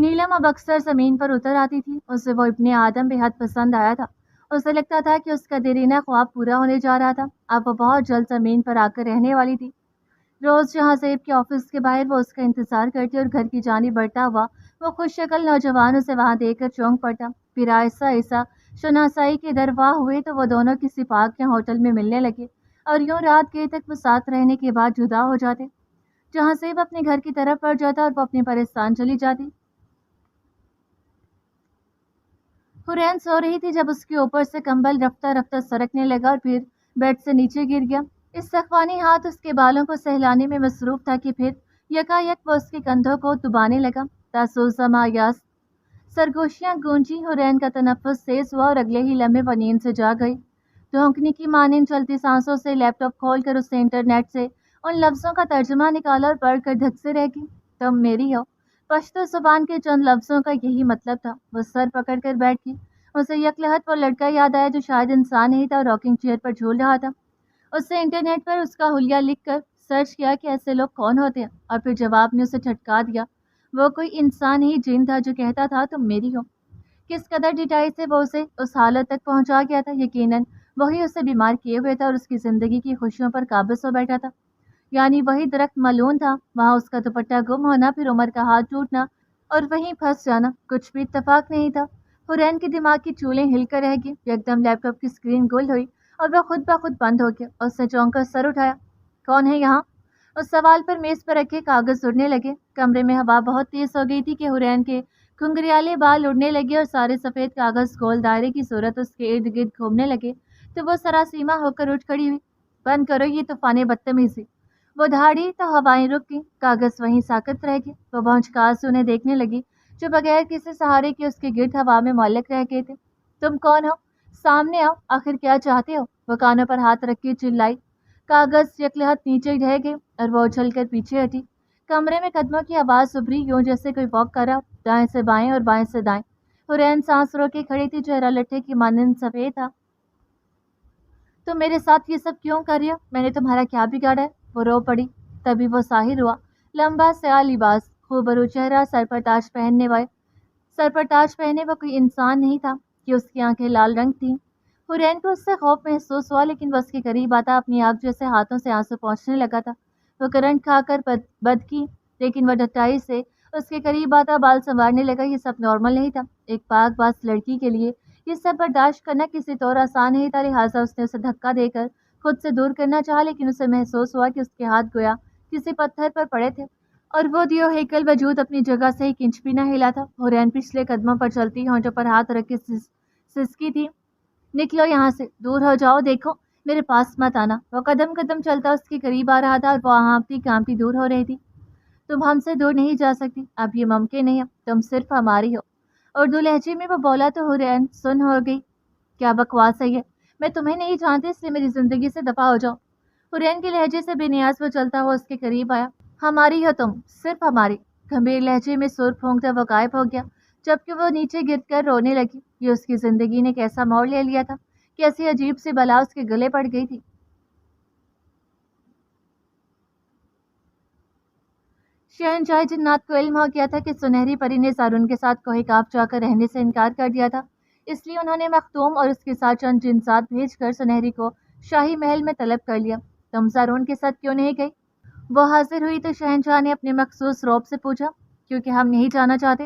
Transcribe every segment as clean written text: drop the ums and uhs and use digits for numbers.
نیلم اب اکثر زمین پر اتر آتی تھی. اسے وہ ابن آدم بے حد پسند آیا تھا. اسے لگتا تھا کہ اس کا دیرینہ خواب پورا ہونے جا رہا تھا. اب وہ بہت جلد زمین پر آ کر رہنے والی تھی. روز جہاں زیب کے آفس کے باہر وہ اس کا انتظار کرتی اور گھر کی جانب بڑھتا ہوا وہ خوش شکل نوجوان اسے وہاں دیکھ کر چونک پڑتا. پھر آہستہ آہستہ شناسائی کے درواہ ہوئے تو وہ دونوں کسی پارک یا ہوٹل میں ملنے لگے اور یوں رات گئے تک وہ ساتھ رہنے کے بعد جدا ہو جاتے. جہاں زیب اپنے گھر کی طرف بڑھ جاتا اور وہ اپنے پرستان چلی جاتی. حورین سو رہی تھی جب اس کے اوپر سے کمبل رفتہ رفتہ سرکنے لگا اور پھر بیڈ سے نیچے گر گیا. استغفانی ہاتھ اس کے بالوں کو سہلانے میں مصروف تھا کہ پھر یکایک وہ اس کے کندھوں کو دبانے لگا. تاسوسا مایاس سرگوشیاں گونجی. حورین کا تنفس تیز ہوا اور اگلے ہی لمحے وہ نیند سے جاگ گئی. دھونکنے کی مانند چلتی سانسوں سے لیپ ٹاپ کھول کر اس نے انٹرنیٹ سے ان لفظوں کا ترجمہ نکالا اور پڑھ کر دھک سے رہ گئی. تم میری ہو. پشتو زبان کے چند لفظوں کا یہی مطلب تھا. وہ سر پکڑ کر بیٹھ گئی. اسے یکلہت وہ لڑکا یاد آیا جو شاید انسان ہی تھا اور راکنگ چیئر پر جھول رہا تھا. اس نے انٹرنیٹ پر اس کا حلیہ لکھ کر سرچ کیا کہ ایسے لوگ کون ہوتے ہیں اور پھر جواب میں اسے جھٹکا دیا. وہ کوئی انسان ہی جن تھا جو کہتا تھا تم میری ہو. کس قدر ڈٹائی سے وہ اسے اس حالت تک پہنچا گیا تھا. یقیناً وہی اسے بیمار کیے ہوئے تھا اور اس کی زندگی کی خوشیوں پر قابض ہو بیٹھا تھا. یعنی وہی درخت ملعون تھا. وہاں اس کا دوپٹہ گم ہونا, پھر عمر کا ہاتھ ٹوٹنا اور وہیں پھنس جانا کچھ بھی اتفاق نہیں تھا. حورین کے دماغ کی چولیں ہل کر رہ گئی. یکدم لیپ ٹاپ کی اسکرین گل ہوئی اور وہ خود بخود بند ہو گیا. اس نے چونک کر سر اٹھایا. کون ہے یہاں؟ اس سوال پر میز پر رکھے کاغذ اڑنے لگے. کمرے میں ہوا بہت تیز ہو گئی تھی کہ حورین کے گھنگریالے بال اڑنے لگے اور سارے سفید کاغذ گول دائرے کی صورت اس کے ارد گرد گھومنے لگے تو وہ سراسیمہ ہو کر اٹھ کھڑی ہوئی. بند کرو یہ طوفان بدتمیزی. وہ دھاڑی تو ہوائیں رک گئیں. کاغذ وہیں ساکت رہ گئے. وہ بھونچکار سے انہیں دیکھنے لگی جو بغیر کسی سہارے کے اس کے گرد ہوا میں معلق رہ گئے تھے. تم کون ہو؟ سامنے آؤ. آخر کیا چاہتے ہو؟ وہ کانوں پر ہاتھ رکھ کے چلائی. کاغذ یکلہت نیچے رہ گئے اور وہ اچھل کر پیچھے ہٹی. کمرے میں قدموں کی آواز ابھری یوں جیسے کوئی واک کر رہا, دائیں سے بائیں اور بائیں سے دائیں. حورین سانس رو کے کھڑی تھی. چہرہ لٹھے کی مانند سفید تھا. تم میرے ساتھ یہ سب کیوں کر رہی ہو؟ میں نے تمہارا کیا بگاڑا ہے؟ وہ رو پڑی. تبھی وہ ظاہر ہوا. لمبا سیاہ لباس, خوبرو چہرہ, سر پر تاج پہنے وہ کوئی انسان نہیں تھا کہ اس کی آنکھیں لال رنگ تھیں. حورین کو اس سے خوف محسوس ہوا لیکن وہ اس کے قریب آتا اپنی آنکھ جیسے ہاتھوں سے آنسو پہنچنے لگا تھا. وہ کرنٹ کھا کر بد کی لیکن وہ ڈٹائی سے اس کے قریب آتا بال سنوارنے لگا. یہ سب نارمل نہیں تھا. ایک پاک باز لڑکی کے لیے یہ سب برداشت کرنا کسی طور آسان نہیں تھا. لہٰذا اس نے اسے دھکا دے کر خود سے دور کرنا چاہا لیکن اسے محسوس ہوا کہ اس کے ہاتھ گویا کسی پتھر پر پڑے تھے اور وہ دیو ہیکل وجود اپنی جگہ سے ایک انچ بھی نہ ہلا تھا. حورین پچھلے قدموں پر چلتی ہونٹوں پر ہاتھ رکھ کے سسکی تھی. نکلو یہاں سے, دور ہو جاؤ. دیکھو میرے پاس مت آنا. وہ قدم قدم چلتا اس کے قریب آ رہا تھا اور وہ ہانپتی کانپتی دور ہو رہی تھی. تم ہم سے دور نہیں جا سکتی. اب یہ ممکن نہیں ہے. تم صرف ہماری ہو. اردو لہجے میں وہ بولا تو حورین سن ہو گئی. کیا بکواس ہے یہ؟ میں تمہیں نہیں جانتی اس لیے میری زندگی سے دفع ہو جاؤ. حورین کے لہجے سے بے نیاز وہ چلتا ہوا اس کے قریب آیا. ہماری ہو تم, صرف ہماری. گھمبیر لہجے میں سر پھونکتا وہ غائب ہو گیا جبکہ وہ نیچے گر کر رونے لگی. یہ اس کی زندگی نے کیسا موڑ لے لیا تھا. کیسی عجیب سی بلا اس کے گلے پڑ گئی تھی. شہنشاہ جنات کو علم ہو گیا تھا کہ سنہری پری نے زارون کے ساتھ کوہ کاف جا کر رہنے سے انکار کر دیا تھا. اس لیے انہوں نے مختوم اور اس کے ساتھ چند جنسات بھیج کر سنہری کو شاہی محل میں طلب کر لیا. تم زارون کے ساتھ کیوں نہیں گئی؟ وہ حاضر ہوئی تو شہنشاہ نے اپنے مخصوص روب سے پوچھا. کیونکہ ہم نہیں جانا چاہتے.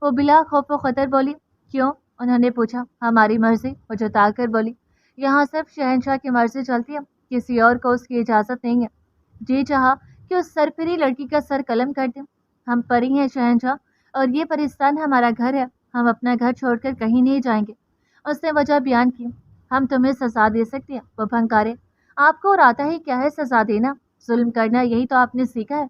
وہ بلا خوف و خطر بولی. کیوں؟ انہوں نے پوچھا. ہماری مرضی. وہ جتا کر بولی. یہاں صرف شہنشاہ کی مرضی چلتی ہے, کسی اور کو اس کی اجازت نہیں ہے. جی چاہا کہ اس سرپری لڑکی کا سر قلم کر دیں. ہم پری ہیں شہنشاہ اور یہ پرستان ہمارا گھر ہے. ہم اپنا گھر چھوڑ کر کہیں نہیں جائیں گے. اس نے وجہ بیان کی. ہم تمہیں سزا دے سکتے ہیں. وہ پھنکارے. آپ کو اور آتا ہی کیا ہے سزا دینا, ظلم کرنا, یہی تو آپ نے سیکھا ہے.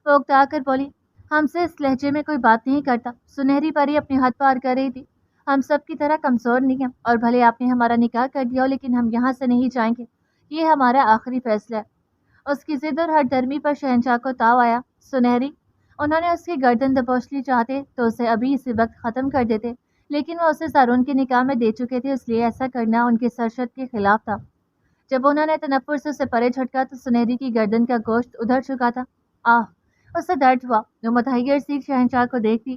وہ اکتا کر بولی. ہم سے اس لہجے میں کوئی بات نہیں کرتا. سنہری پری اپنی حد پار کر رہی تھی. ہم سب کی طرح کمزور نہیں ہیں اور بھلے آپ نے ہمارا نکاح کر دیا ہو لیکن ہم یہاں سے نہیں جائیں گے. یہ ہمارا آخری فیصلہ ہے. اس کی ضد اور ہٹ درمی پر شہنشاہ کو تاؤ آیا. سنہری. انہوں نے اس کی گردن دبوچ لی. چاہتے تو اسے ابھی اسی وقت ختم کر دیتے لیکن وہ اسے زارون کے نکاح میں دے چکے تھے, اس لیے ایسا کرنا ان کے سرشت کے خلاف تھا. جب انہوں نے تنفر سے اسے پرے جھٹکا تو سنہری کی گردن کا گوشت ادھر چکا تھا. اسے درد ہوا. وہ متحیر سی شہنشاہ کو دیکھتی